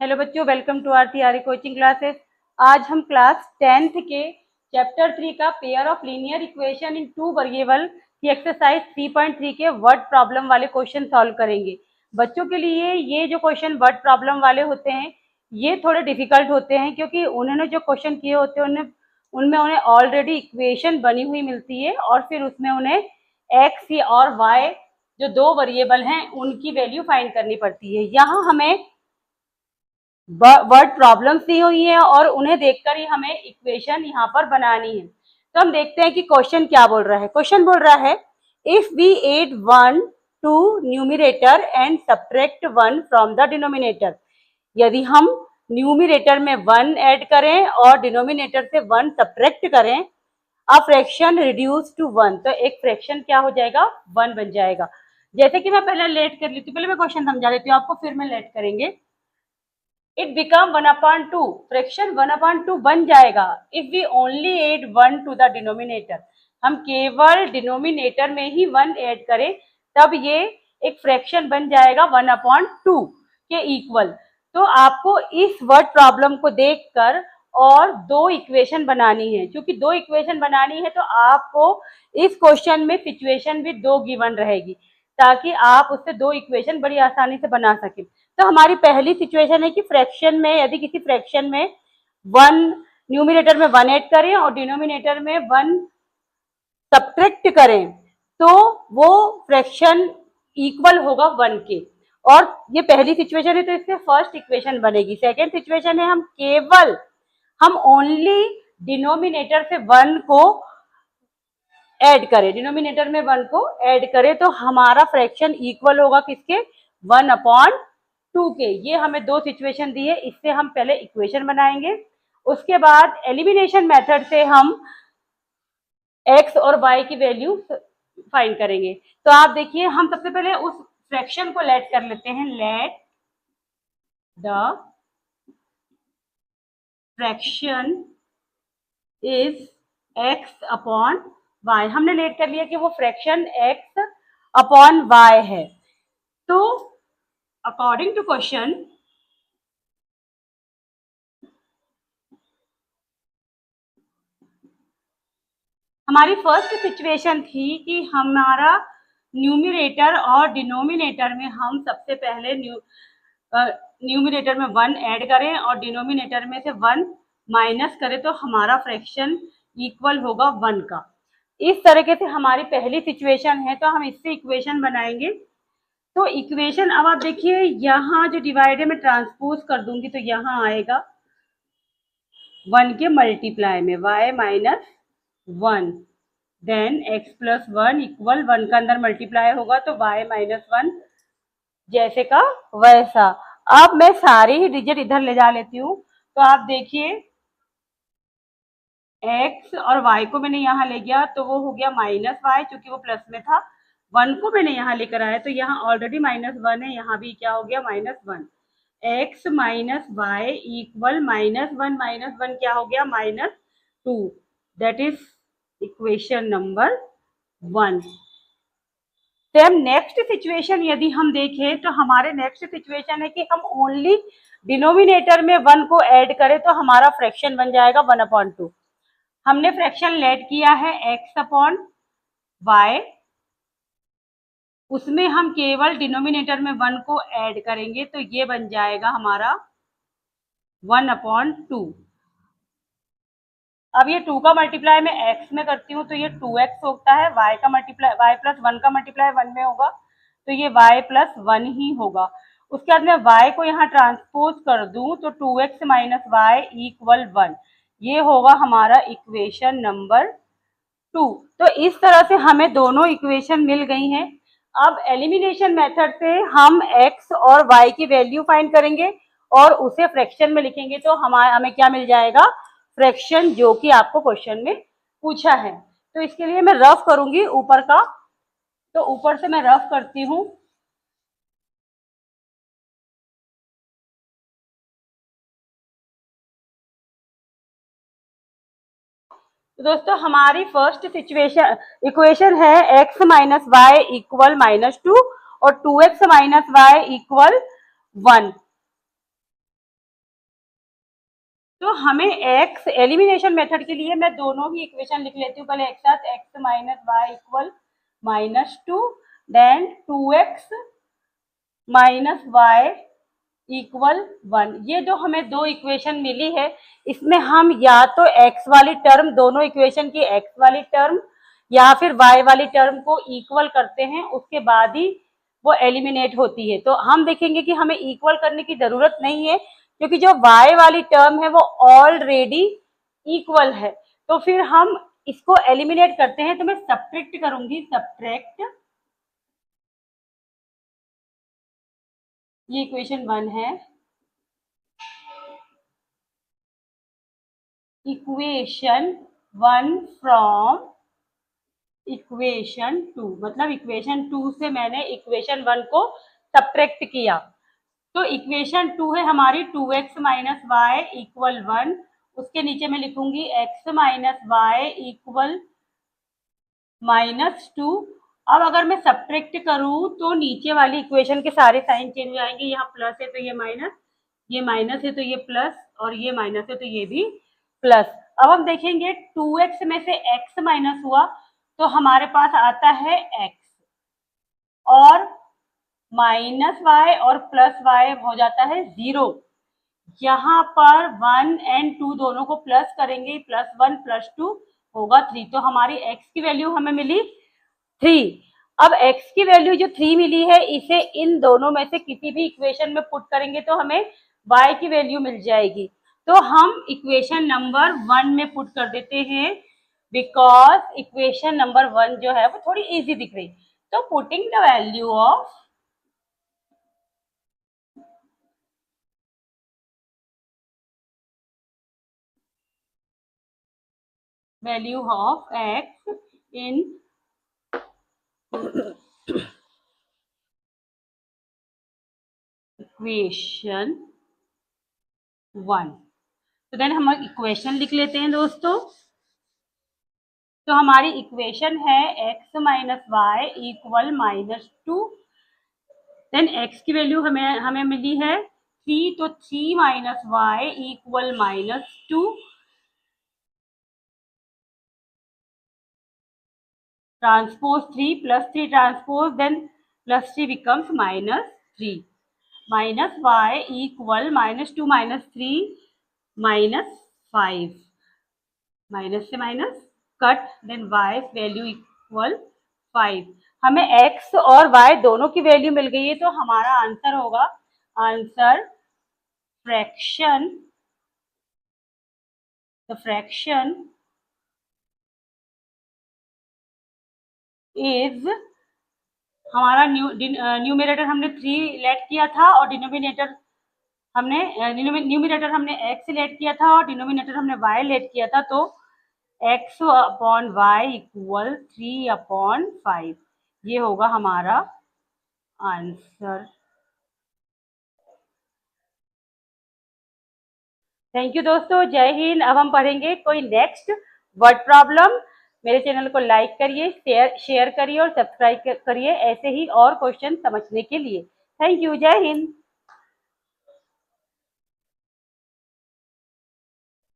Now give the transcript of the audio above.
Hello बच्चों, welcome to R theory coaching classes. आज हम क्लास 10th के चैप्टर 3 का pair of linear equation in two variables की एक्सरसाइज 3.3 के वर्ड प्रॉब्लम वाले क्वेश्चन सॉल्व करेंगे। बच्चों के लिए ये जो क्वेश्चन वर्ड प्रॉब्लम वाले होते हैं ये थोड़े डिफिकल्ट होते हैं, क्योंकि उन्होंने जो क्वेश्चन किए होते हैं उनमें उन्हें ऑलरेडी इक्वेशन बनी हुई मिलती है और फिर उसमें उन्हें एक्स और वाई जो दो वेरिएबल हैं उनकी वैल्यू फाइंड करनी पड़ती है। यहाँ हमें वर्ड प्रॉब्लम्स दी हुई है और उन्हें देखकर ही हमें इक्वेशन यहाँ पर बनानी है। तो हम देखते हैं कि क्वेश्चन क्या बोल रहा है। क्वेश्चन बोल रहा है if we add 1 to numerator and subtract 1 from the denominator. यदि हम न्यूमिरेटर में 1 ऐड करें और डिनोमिनेटर से 1 सब्ट्रैक्ट करें, अ फ्रैक्शन रिड्यूस टू 1, तो एक फ्रैक्शन क्या हो जाएगा, 1 बन जाएगा। जैसे कि मैं पहले लेट कर लेती हूँ, पहले मैं क्वेश्चन समझा देती हूँ आपको, फिर मैं लेट करेंगे। इट बिकम 1/2, फ्रैक्शन 1/2 बन जाएगा if we only add 1 to the denominator. हम केवल डिनोमिनेटर में ही 1 ऐड करें तब ये एक फ्रैक्शन बन जाएगा 1/2 के इक्वल। तो आपको इस वर्ड प्रॉब्लम को देखकर और दो इक्वेशन बनानी है। क्योंकि दो इक्वेशन बनानी है तो आपको इस क्वेश्चन में सिचुएशन भी दो गिवन रहेगी, ताकि आप उससे दो इक्वेशन बड़ी आसानी से बना सकें। तो हमारी पहली सिचुएशन है कि फ्रैक्शन में, यदि किसी फ्रैक्शन में 1 न्यूमिनेटर में 1 ऐड करें और डिनोमिनेटर में 1 सब्ट्रैक्ट करें तो वो फ्रैक्शन इक्वल होगा 1 के। और ये पहली सिचुएशन है तो इससे फर्स्ट इक्वेशन बनेगी। सेकेंड सिचुएशन है हम ओनली डिनोमिनेटर से 1 को ऐड करें, डिनोमिनेटर में 1 को ऐड करें तो हमारा फ्रैक्शन इक्वल होगा किसके, 1/2 के। ये हमें दो सिचुएशन दी है, इससे हम पहले इक्वेशन बनाएंगे। उसके बाद एलिमिनेशन मेथड से हम x और y की वैल्यू फाइंड करेंगे। तो आप देखिए, हम सबसे पहले उस फ्रैक्शन को लेट कर लेते हैं। Let the fraction is x/y। हमने लेट कर लिया कि वो फ्रैक्शन x/y है। तो अकॉर्डिंग टू क्वेश्चन हमारी फर्स्ट सिचुएशन थी कि हमारा न्यूमिनेटर और डिनोमिनेटर में हम सबसे पहले न्यूमिनेटर में 1 ऐड करें और डिनोमिनेटर में से 1 माइनस करें तो हमारा फ्रैक्शन इक्वल होगा 1 का। इस तरीके से हमारी पहली सिचुएशन है, तो हम इससे इक्वेशन बनाएंगे। तो इक्वेशन अब आप देखिए, यहाँ जो डिवाइड है मैं ट्रांसपोज कर दूंगी तो यहाँ आएगा 1 के मल्टीप्लाई में y minus 1, then x plus 1 equal 1 का अंदर मल्टीप्लाई होगा तो y माइनस 1 जैसे का वैसा। अब मैं सारे ही डिजिट इधर ले जा लेती हूँ। तो आप देखिए, x और y को मैंने यहाँ ले गया तो वो हो गया माइनस y, चूंकि वो प्लस में था। 1 को मैंने यहाँ लेकर आया तो यहाँ ऑलरेडी -1 है, यहाँ भी क्या हो गया, -1। x माइनस वाई इक्वल -1 क्या हो गया, -2। That is equation number 1। Same next situation यदि हम देखें तो हमारे नेक्स्ट सिचुएशन है कि हम ओनली डिनोमिनेटर में 1 को ऐड करें तो हमारा फ्रैक्शन बन जाएगा 1/2। हमने फ्रैक्शन लेट किया है x/y, उसमें हम केवल डिनोमिनेटर में 1 को ऐड करेंगे तो ये बन जाएगा हमारा 1/2। अब ये 2 का मल्टीप्लाई मैं x में करती हूँ तो ये 2x होता है, y का मल्टीप्लाई, y प्लस 1 का मल्टीप्लाई 1 में होगा तो ये y प्लस 1 ही होगा। उसके बाद मैं y को यहाँ ट्रांसपोज कर दूं तो 2x माइनस वाई इक्वल 1, ये होगा हमारा इक्वेशन नंबर 2। तो इस तरह से हमें दोनों इक्वेशन मिल गई हैं। अब एलिमिनेशन मेथड से हम x और y की वैल्यू फाइंड करेंगे और उसे फ्रैक्शन में लिखेंगे तो हमें क्या मिल जाएगा, फ्रैक्शन, जो कि आपको क्वेश्चन में पूछा है। तो इसके लिए मैं रफ करूंगी ऊपर का, तो ऊपर से मैं रफ करती हूँ। तो दोस्तों हमारी फर्स्ट सिचुएशन इक्वेशन है x माइनस वाई इक्वल -2 और 2x माइनस वाई इक्वल 1। तो हमें x एलिमिनेशन मेथड के लिए मैं दोनों ही इक्वेशन लिख लेती हूँ पहले एक साथ, x minus Y equal -2, then 2x minus Y equal 1। ये जो हमें दो इक्वेशन मिली है इसमें हम या तो x वाली टर्म, दोनों इक्वेशन की x वाली टर्म या फिर y वाली टर्म को इक्वल करते हैं, उसके बाद ही वो एलिमिनेट होती है। तो हम देखेंगे कि हमें इक्वल करने की जरूरत नहीं है क्योंकि जो y वाली टर्म है वो ऑलरेडी इक्वल है। तो फिर हम इसको एलिमिनेट करते हैं, तो मैं सब्ट्रैक्ट करूंगी, सब्ट्रैक्ट, ये इक्वेशन 1 है, इक्वेशन 1 फ्रॉम इक्वेशन 2, मतलब इक्वेशन 2 से मैंने इक्वेशन 1 को सब्ट्रैक्ट किया। तो इक्वेशन 2 है हमारी 2x माइनस वाई इक्वल 1, उसके नीचे मैं लिखूंगी x माइनस वाई इक्वल -2। अब अगर मैं सब्ट्रैक्ट करूं तो नीचे वाली इक्वेशन के सारे साइन चेंज हो जाएंगे, यहाँ प्लस है तो ये माइनस है तो ये प्लस, और ये माइनस है तो ये भी प्लस। अब हम देखेंगे 2x में से x माइनस हुआ तो हमारे पास आता है x, और माइनस वाई और प्लस वाई हो जाता है 0। यहाँ पर 1 एंड 2 दोनों को प्लस करेंगे, +1 +2 होगा 3। तो हमारी x की वैल्यू हमें मिली 3। अब x की वैल्यू जो 3 मिली है इसे इन दोनों में से किसी भी इक्वेशन में पुट करेंगे तो हमें y की वैल्यू मिल जाएगी। तो हम इक्वेशन नंबर 1 में पुट कर देते हैं, बिकॉज इक्वेशन नंबर 1 जो है वो थोड़ी इजी दिख रही। तो putting the value of x in equation 1। तो देन हम इक्वेशन लिख लेते हैं दोस्तों। तो हमारी इक्वेशन है x minus Y equal -2, then x की वैल्यू हमें मिली है 3, तो 3 minus Y equal -2, transpose 3 +3 transpose, then +3 becomes -3, minus Y equal -2 -3 -5, minus से minus cut, then y value equal 5। हमें x और y दोनों की वैल्यू मिल गई है, तो हमारा आंसर होगा, answer fraction, the fraction is, हमारा न्यूमरेटर हमने 3 लेट किया था और डिनोमिनेटर हमने न्यूमरेटर हमने x लेट किया था और डिनोमिनेटर हमने y लेट किया था। तो x अपॉन वाई इक्वल 3/5, ये होगा हमारा आंसर। थैंक यू दोस्तों, जय हिंद। अब हम पढ़ेंगे कोई नेक्स्ट वर्ड प्रॉब्लम। मेरे चैनल को लाइक करिए, शेयर करिए और सब्सक्राइब करिए ऐसे ही और क्वेश्चन समझने के लिए। थैंक यू, जय हिंद।